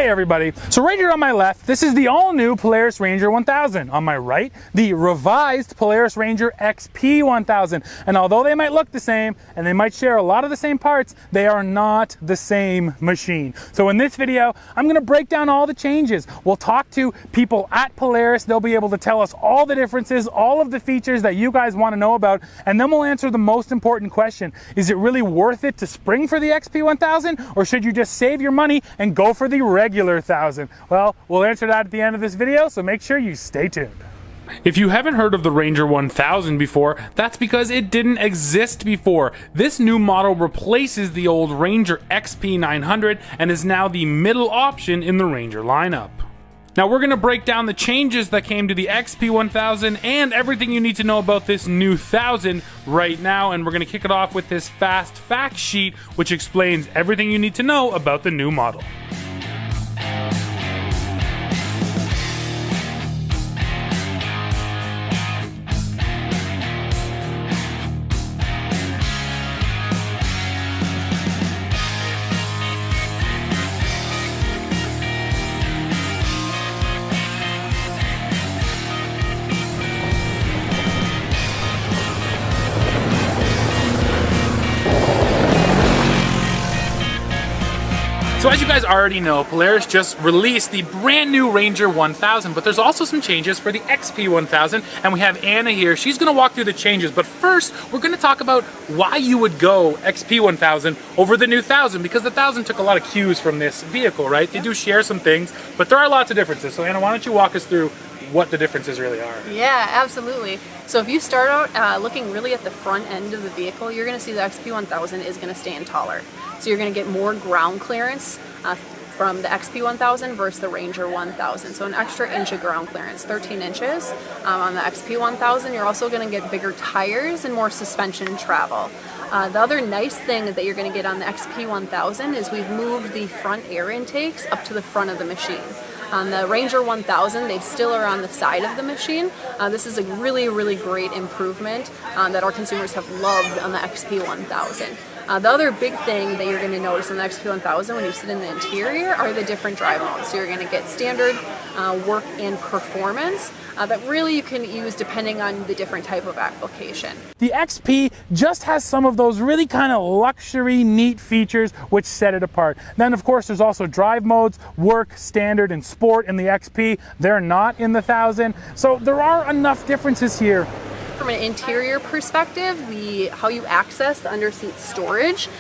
Hey everybody, so right here on my left, this is the all-new Polaris Ranger 1000. On my right, the revised Polaris Ranger XP1000. And although they might look the same, and they might share a lot of the same parts, they are not the same machine. So in this video, I'm gonna break down all the changes. We'll talk to people at Polaris. They'll be able to tell us all the differences, all of the features that you guys wanna know about, and then we'll answer the most important question. Is it really worth it to spring for the XP1000, or should you just save your money and go for the regular 1000? Well, we'll answer that at the end of this video, so make sure you stay tuned. If you haven't heard of the Ranger 1000 before, that's because it didn't exist before. This new model replaces the old Ranger XP900 and is now the middle option in the Ranger lineup. Now we're going to break down the changes that came to the XP1000 and everything you need to know about this new 1000 right now, and we're going to kick it off with this fast fact sheet which explains everything you need to know about the new model. So as you guys already know, Polaris just released the brand new Ranger 1000, but there's also some changes for the XP1000, and we have Anna here. She's gonna walk through the changes, but first, we're gonna talk about why you would go XP1000 over the new 1000, because the 1000 took a lot of cues from this vehicle, right? They do share some things, but there are lots of differences. So Anna, why don't you walk us through what the differences really are? Yeah, absolutely. So if you start out looking really at the front end of the vehicle, you're gonna see the XP1000 is gonna stand taller. So you're going to get more ground clearance from the XP1000 versus the Ranger 1000. So an extra inch of ground clearance, 13 inches. On the XP1000, you're also going to get bigger tires and more suspension travel. The other nice thing that you're going to get on the XP1000 is we've moved the front air intakes up to the front of the machine. On the Ranger 1000, they still are on the side of the machine. This is a really great improvement that our consumers have loved on the XP1000. The other big thing that you're going to notice on the XP1000 when you sit in the interior are the different drive modes. So you're going to get standard, work, and performance that really you can use depending on the different type of application. The XP just has some of those really kind of luxury, neat features which set it apart. Then of course there's also drive modes, work, standard, and sport in the XP. They're not in the 1000. So there are enough differences here. From an interior perspective, how you access the underseat storage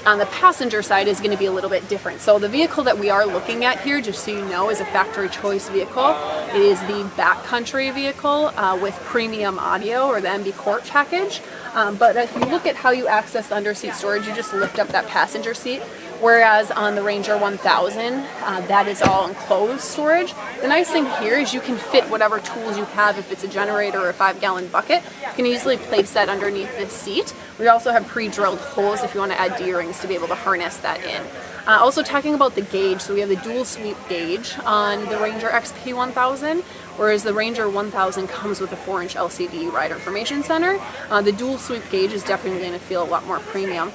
on the passenger side is going to be a little bit different. So the vehicle that we are looking at here, just so you know, is a factory choice vehicle. It is the backcountry vehicle with premium audio, or the MB Court package. But if you look at how you access the underseat storage, you just lift up that passenger seat. Whereas on the Ranger 1000, that is all enclosed storage. The nice thing here is you can fit whatever tools you have. If it's a generator or a 5-gallon bucket, you can easily place that underneath this seat. We also have pre-drilled holes if you want to add D-rings to be able to harness that in. Also talking about the gauge, so we have the dual sweep gauge on the Ranger XP1000, whereas the Ranger 1000 comes with a 4-inch LCD rider information center. The dual sweep gauge is definitely going to feel a lot more premium.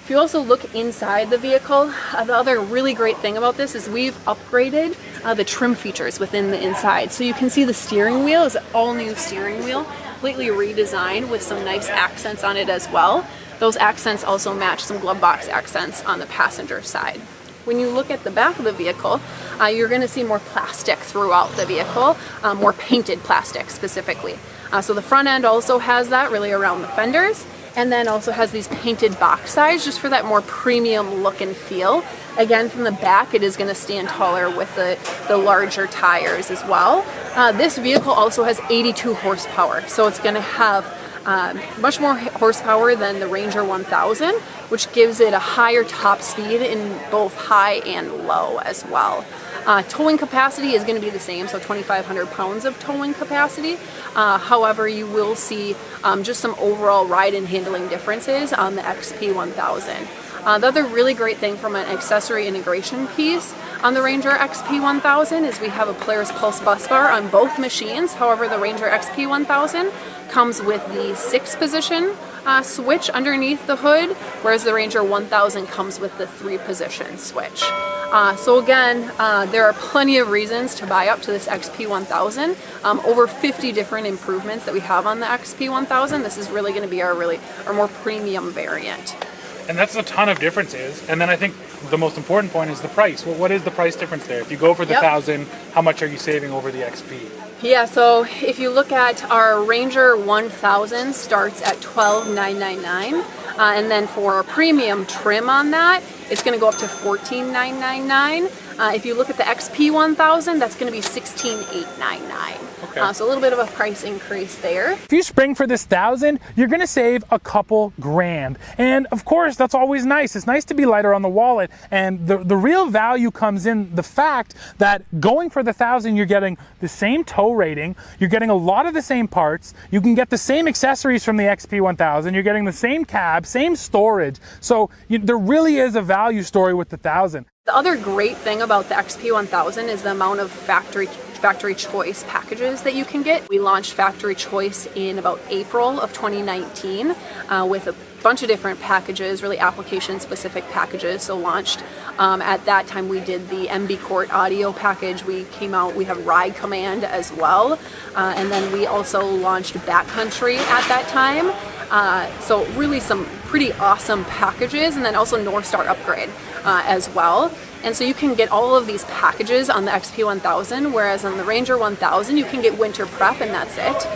If you also look inside the vehicle, the other really great thing about this is we've upgraded the trim features within the inside. So you can see the steering wheel is an all-new steering wheel, completely redesigned with some nice accents on it as well. Those accents also match some glove box accents on the passenger side. When you look at the back of the vehicle, you're going to see more plastic throughout the vehicle, more painted plastic specifically. So the front end also has that really around the fenders. And then also has these painted box sides just for that more premium look and feel. Again, from the back, it is going to stand taller with the larger tires as well. This vehicle also has 82 horsepower, so it's going to have much more horsepower than the Ranger 1000, which gives it a higher top speed in both high and low as well. Towing capacity is going to be the same, so 2,500 pounds of towing capacity. However, you will see just some overall ride and handling differences on the XP1000. The other really great thing from an accessory integration piece on the Ranger XP1000 is we have a Polaris Pulse bus bar on both machines. However, the Ranger XP1000 comes with the 6-position switch underneath the hood, whereas the Ranger 1000 comes with the 3-position switch. So again, there are plenty of reasons to buy up to this XP1000. Over 50 different improvements that we have on the XP1000. This is really going to be our more premium variant. And that's a ton of differences. And then I think the most important point is the price. Well, what is the price difference there? If you go for the 1000, how much are you saving over the XP? Yeah, so if you look at our Ranger 1000 starts at $12,999, and then for a premium trim on that, it's going to go up to $14,999. If you look at the XP1000, that's going to be $16,899. Okay. So a little bit of a price increase there. If you spring for this 1000, you're gonna save a couple grand. And of course, that's always nice. It's nice to be lighter on the wallet. And the real value comes in the fact that going for the 1000, you're getting the same tow rating, you're getting a lot of the same parts, you can get the same accessories from the XP1000, you're getting the same cab, same storage. So there really is a value story with the 1000. The other great thing about the XP1000 is the amount of factory choice packages that you can get. We launched factory choice in about April of 2019 with a bunch of different packages, really application specific packages. So launched at that time we did the MB Court audio package. We have Ride Command as well. And then we also launched Backcountry at that time. So really some pretty awesome packages, and then also North Star Upgrade as well. And so you can get all of these packages on the XP1000, whereas on the Ranger 1000 you can get winter prep and that's it.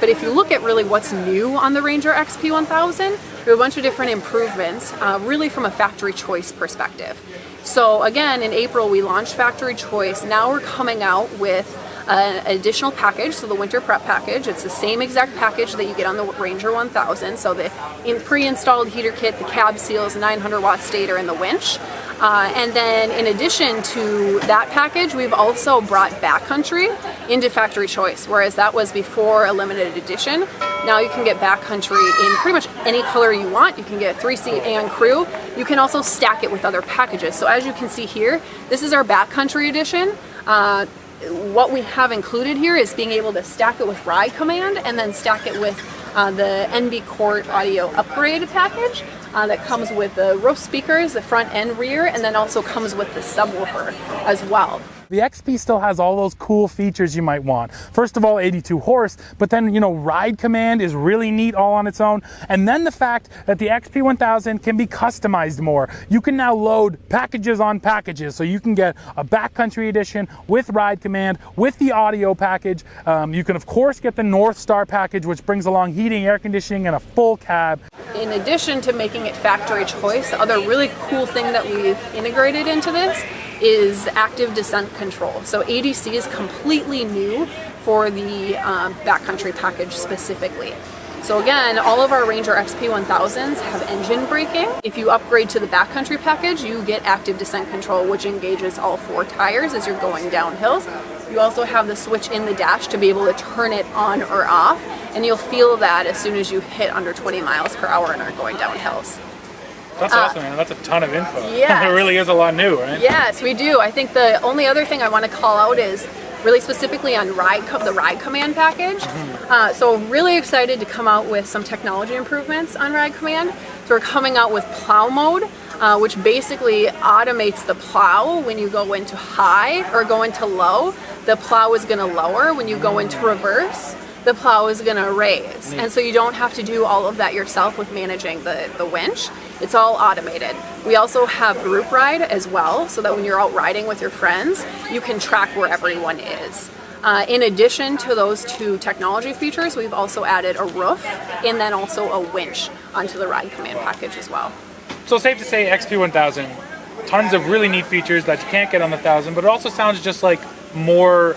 But if you look at really what's new on the Ranger XP1000, we have a bunch of different improvements, really from a factory choice perspective. So again, in April we launched factory choice. Now we're coming out with an additional package, so the winter prep package. It's the same exact package that you get on the Ranger 1000. So the pre-installed heater kit, the cab seals, 900 watt stator, and the winch. And then in addition to that package, we've also brought Backcountry into factory choice, whereas that was before a limited edition. Now you can get Backcountry in pretty much any color you want. You can get 3-seat and crew. You can also stack it with other packages. So as you can see here, this is our Backcountry edition. What we have included here is being able to stack it with Ride Command and then stack it with the NB Court audio upgrade package that comes with the roof speakers, the front and rear, and then also comes with the subwoofer as well. The XP still has all those cool features you might want. First of all, 82 horse, but then, Ride Command is really neat all on its own. And then the fact that the XP1000 can be customized more. You can now load packages on packages. So you can get a Backcountry edition with Ride Command, with the audio package. You can, of course, get the North Star package, which brings along heating, air conditioning, and a full cab. In addition to making it factory choice, the other really cool thing that we've integrated into this is active descent control. So ADC is completely new for the Backcountry package specifically. So again, all of our Ranger XP1000s have engine braking. If you upgrade to the Backcountry package, you get active descent control, which engages all 4 tires as you're going down hills. You also have the switch in the dash to be able to turn it on or off, and you'll feel that as soon as you hit under 20 miles per hour and are going down hills. That's awesome, man. That's a ton of info. Yes. It really is a lot new, right? Yes, we do. I think the only other thing I want to call out is really specifically on the Ride Command package. So really excited to come out with some technology improvements on Ride Command. So we're coming out with plow mode, which basically automates the plow when you go into high or go into low. The plow is going to lower. When you go into reverse, the plow is going to raise. And so you don't have to do all of that yourself with managing the winch. It's all automated. We also have group ride as well, so that when you're out riding with your friends, you can track where everyone is. In addition to those 2 technology features, we've also added a roof and then also a winch onto the Ride Command package as well. So safe to say XP1000, tons of really neat features that you can't get on the 1000, but it also sounds just like more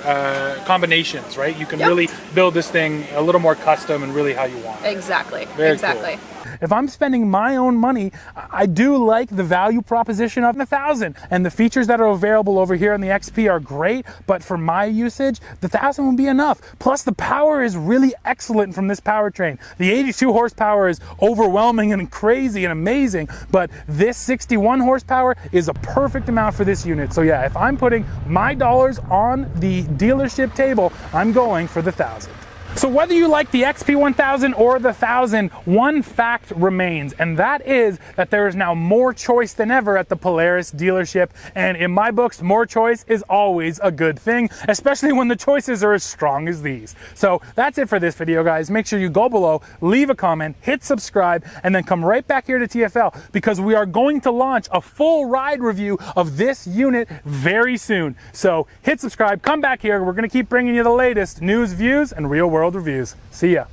combinations, right? You can really build this thing a little more custom and really how you want it. Exactly. Very exactly. Cool. If I'm spending my own money, I do like the value proposition of the 1000, and the features that are available over here in the XP are great, but for my usage, the 1000 will be enough. Plus the power is really excellent from this powertrain. The 82 horsepower is overwhelming and crazy and amazing, but this 61 horsepower is a perfect amount for this unit. So yeah, if I'm putting my dollars on the dealership table, I'm going for the 1000. So whether you like the XP1000 or the 1000, one fact remains, and that is that there is now more choice than ever at the Polaris dealership. And in my books, more choice is always a good thing, especially when the choices are as strong as these. So that's it for this video, guys. Make sure you go below, leave a comment, hit subscribe, and then come right back here to TFL, because we are going to launch a full ride review of this unit very soon. So hit subscribe, come back here. We're going to keep bringing you the latest news, views, and real world reviews. See ya.